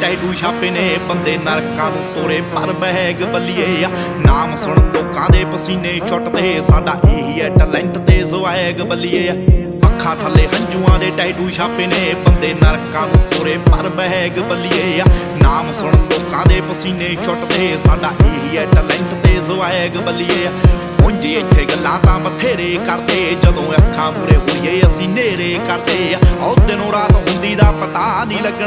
Tattoo ਛਾਪੇ ਨੇ ਬੰਦੇ ਨਰਕਾਂ ਨੂੰ ਤੋਰੇ ਪਰ ਬਹਿਗ ਬੱਲੀਏ ਆ ਨਾਮ ਸੁਣ ਲੋਕਾਂ ਦੇ ਪਸੀਨੇ ਛੁੱਟਦੇ ਸਾਡਾ ਇਹੀ ਹੈ ਟੈਲੈਂਟ ਤੇ ਸਵੈਗ ਬੱਲੀਏ ਆ ਅੱਖਾਂ ਥੱਲੇ ਹੰਝੂਆਂ ਦੇ ਟੈਟੂ ਛਾਪੇ ਨੇ ਬੰਦੇ ਨਰਕਾਂ ਨੂੰ ਤੋਰੇ ਪਰ ਬਹਿਗ ਬੱਲੀਏ ਆ ਨਾਮ ਸੁਣ ਲੋਕਾਂ ਦੇ ਪਸੀਨੇ ਛੁੱਟਦੇ ਸਾਡਾ ਇਹੀ ਹੈ ਟੈਲੈਂਟ ਤੇ ਸਵੈਗ ਬੱਲੀਏ ਆ ਉਂਝ ਇੱਥੇ ਗੱਲਾਂ ਤਾਂ ਬਥੇਰੇ ਕਰਦੇ ਜਦੋਂ ਅੱਖਾਂ ਮੂਰੇ ਹੋਈਏ ਅਸੀਂ ਨੇਰੇ ਕਰਦੇ ਆ ਉਹ ਦਿਨੋਂ ਰਾਤ ਹੁੰਦੀ ਦਾ ਪਤਾ ਨਹੀਂ ਲੱਗਣਾ।